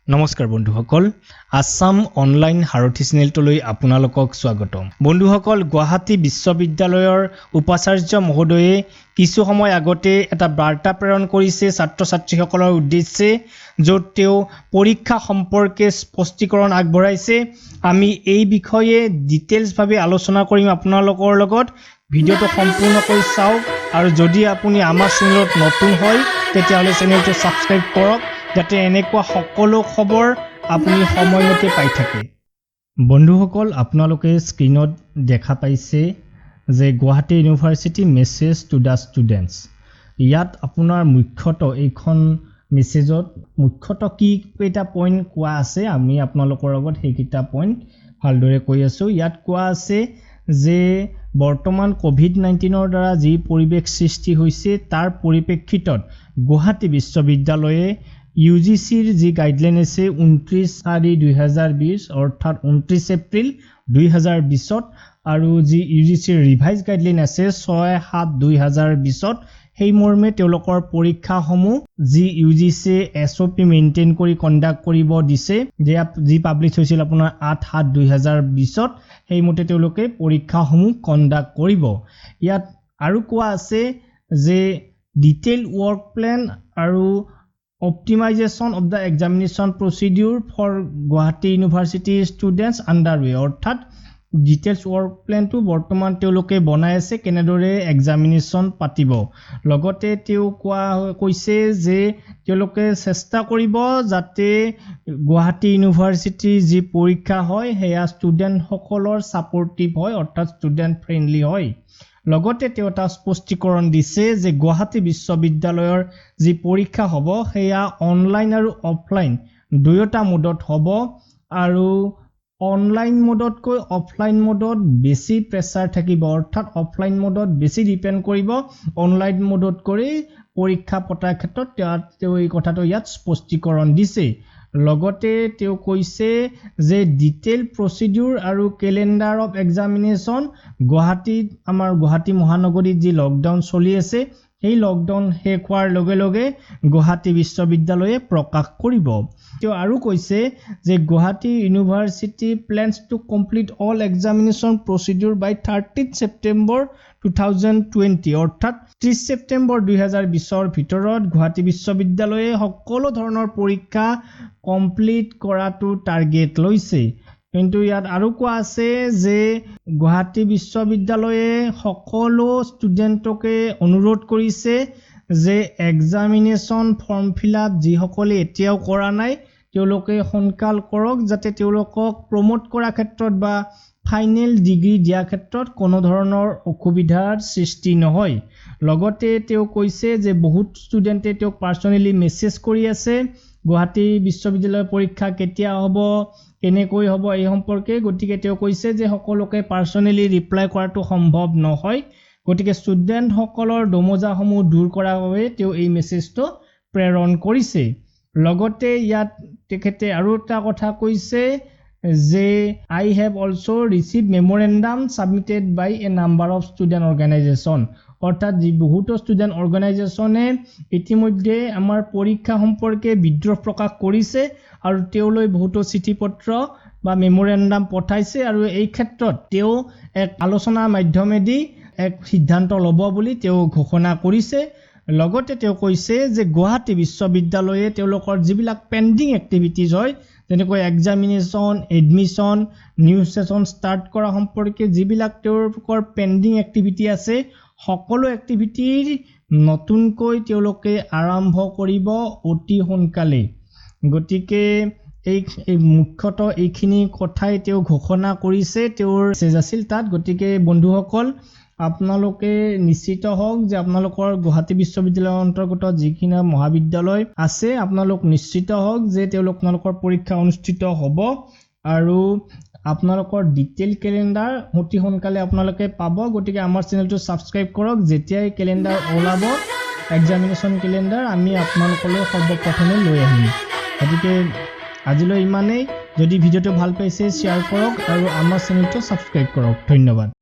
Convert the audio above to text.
নমস্কাৰ বন্ধুসকল আসাম অনলাইন সাৰথি চেনেলটোলৈ আপোনালোকক স্বাগতম বন্ধুসকল গুৱাহাটী বিশ্ববিদ্যালয়ৰ উপাচাৰ্য মহোদয়ে কিছু সময় আগতে এটা বাৰ্তা প্ৰেৰণ কৰিছে ছাত্ৰ ছাত্ৰীসকলৰ উদ্দেশ্যে য'ত তেওঁ পৰীক্ষা সম্পৰ্কে স্পষ্টীকৰণ আগবঢ়াইছে আমি এই বিষয়ে ডিটেইলছ ভাৱে আলোচনা কৰিম আপোনালোকৰ লগত ভিডিঅটো সম্পূৰ্ণকৈ চাওক আৰু যদি আপুনি আমাৰ চেনেলত নতুন হয় তেতিয়াহ'লে চেনেলটো সাবস্ক্ৰাইব কৰক যাতে এনেকুৱা সকলো খবৰ আপুনি সময়মতে পাই থাকে বন্ধুসকল আপোনালোকে স্ক্ৰিনত দেখা পাইছে যে Guwahati university message to the students ইয়াত আপোনাৰ মুখ্যতঃ এইখন মেছেজত মুখ্যতঃ কি এটা পইণ্ট কোৱা আছে আমি আপোনালোকৰ লগত সেইকেইটা পইণ্ট ভালদৰে কৈ আছো ইয়াত কোৱা আছে যে বৰ্তমান কোভিড-19 দ্বাৰা যি পৰিৱেশ সৃষ্টি হৈছে তাৰ পৰিপ্ৰেক্ষিতত গুৱাহাটী বিশ্ববিদ্যালয়ে UGCৰ যি গাইডলাইন আছে 29/4/2020 অৰ্থাৎ 29 এপ্ৰিল 2020 আৰু যি UGCৰ ৰিভাইজ গাইডলাইন আছে 6/7/2020 সেই মৰ্মে তেওঁলোকৰ পৰীক্ষাসমূহ যি UGC SOP মেইনটেইন কৰি কণ্ডাক্ট কৰিব দিছে যি পাব্লিছ হৈছিল আপোনাৰ 8/7/2020 সেই মতে তেওঁলোকে পৰীক্ষাসমূহ কণ্ডাক্ট কৰিব ইয়াত আৰু কোৱা আছে যে ডিটেইল ৱৰ্ক প্ল্যান আৰু Optimization of the examination procedure for Guwahati University students underway অৰ্থাৎ ডিটেইলছ ৱৰ্ক প্ল্যানটো বৰ্তমান তেওঁলোকে বনাই আছে কেনেদৰে এক্সামিনেশ্যন পাতিব লগতে তেওঁ কৈছে যে তেওঁলোকে চেষ্টা কৰিব যাতে গুৱাহাটী ইউনিভাৰ্চিটি যি পৰীক্ষা হয় হেয়া ষ্টুডেণ্ট সকলৰ সাপোৰ্টিভ হয় অৰ্থাৎ ষ্টুডেণ্ট ফ্ৰেন্ডলি হয় লগতে তেওঁ এটা স্পষ্টীকৰণ দিছে যে গুৱাহাটী বিশ্ববিদ্যালয়ৰ যি পৰীক্ষা হ'ব হেয়া অনলাইন আৰু অফলাইন দুয়োটা মোডত হ'ব আৰু অনলাইন মোডতকৈ অফলাইন মোডত বেছি প্ৰেছাৰ থাকিব অৰ্থাৎ অফলাইন মোডত বেছি ডিপেন্ড কৰিব অনলাইন মোডত কৰি পৰীক্ষা পতাৰ ক্ষেত্ৰত তেওঁ এই কথাটো ইয়াত স্পষ্টীকৰণ দিছে লগতে তেওঁ কৈছে যে ডিটেইল প্ৰচিডিউৰ আৰু ক্যালেন্ডাৰ অফ এক্সামিনেশ্যন গুৱাহাটী মহানগৰীত যি লকডাউন চলি আছে এই লকডাউন শেষ হোৱাৰ লগে লগে গুৱাহাটী বিশ্ববিদ্যালয়ে প্ৰকাশ কৰিব তেওঁ আৰু কৈছে যে Guwahati university plans to complete all examination procedure by 30th September 2020 অৰ্থাৎ 30 ছেপ্টেম্বৰ 2020 ৰ ভিতৰত গুৱাহাটী বিশ্ববিদ্যালয়ে সকলো ধৰণৰ পৰীক্ষা কমপ্লিট কৰাটো টাৰ্গেট লৈছে কিন্তু ইয়াত আৰু কোৱা আছে যে গুৱাহাটী বিশ্ববিদ্যালয়ে সকলো ষ্টুডেণ্টকে অনুৰোধ কৰিছে যে এক্সামিনেশ্যন ফৰ্ম ফিলআপ যিসকলে এতিয়াও কৰা নাই তেওঁলোকে সোনকাল কৰক যাতে তেওঁলোকক প্ৰমোট কৰা ক্ষেত্ৰত বা ফাইনেল ডিগ্ৰী দিয়া ক্ষেত্ৰত কোনো ধৰণৰ অসুবিধাৰ সৃষ্টি নহয় লগতে তেওঁ কৈছে যে বহুত ষ্টুডেণ্টে তেওঁক পাৰ্সোনালি মেছেজ কৰি আছে গুৱাহাটী বিশ্ববিদ্যালয়ৰ পৰীক্ষা কেতিয়া হ'ব কেনেকৈ হ'ব এই সম্পৰ্কে গতিকে তেওঁ কৈছে যে সকলোকে পাৰ্সোনালি ৰিপ্লাই কৰাটো সম্ভৱ নহয় গতিকে ষ্টুডেণ্ট সকলৰ দমজাসমূহ দূৰ কৰাৰ বাবে তেওঁ এই মেছেজটো প্ৰেৰণ কৰিছে লগতে ইয়াত তেখেতে আৰু এটা কথা কৈছে যে I have also received memorandum submitted by a number of student organization অৰ্থাৎ যি বহুতো ষ্টুডেণ্ট অৰ্গানাইজেশ্যনে ইতিমধ্যে আমাৰ পৰীক্ষা সম্পৰ্কে বিদ্ৰোহ প্ৰকাশ কৰিছে আৰু তেওঁলৈ বহুতো চিঠি পত্ৰ বা মেমোৰেন্ডাম পঠাইছে আৰু এই ক্ষেত্ৰত তেওঁ এক আলোচনাৰ মাধ্যমেদি এক সিদ্ধান্ত ল'ব বুলি তেওঁ ঘোষণা কৰিছে লগতে তেওঁ কৈছে যে গুৱাহাটী বিশ্ববিদ্যালয়ে তেওঁলোকৰ যিবিলাক পেন্ডিং এক্টিভিটিজ হয় যেনেকৈ examination admission new session start কৰা সম্পৰ্কে যিবিলাক তেওঁলোকৰ পেন্ডিং এক্টিভিটি আছে সকলো এক্টিভিটিৰ নতুনকৈ তেওঁলোকে আৰম্ভ কৰিব অতি সোনকালে গতিকে এই মুখ্যতঃ এইখিনি কথাই তেওঁ ঘোষণা কৰিছে তেওঁৰ মেছেজ আছিল তাত গতিকে বন্ধুসকল আপোনালোকে নিশ্চিত হওক যে আপোনালোকৰ গুৱাহাটী বিশ্ববিদ্যালয়ৰ অন্তৰ্গত যিখিনি মহাবিদ্যালয় আছে আপোনালোক নিশ্চিত হওক যে আপোনালোকৰ পৰীক্ষা অনুষ্ঠিত হ'ব আৰু আপোনালোকৰ ডিটেইল ক্যালেন্ডাৰ অতি সোনকালে আপোনালোকে পাব গতিকে আমাৰ চেনেলটো সাবস্ক্ৰাইব কৰক যেতিয়াই ক্যালেন্ডাৰ ওলাব এক্সামিনেশ্যন ক্যালেন্ডাৰ আমি আপোনালোকলৈ সৰ্বপ্ৰথমে লৈ আহিম গতিকে আজিলৈ ইমানেই যদি ভিডিঅটো ভাল পাইছে শেয়াৰ কৰক আৰু আমাৰ চেনেলটো সাবস্ক্ৰাইব কৰক ধন্যবাদ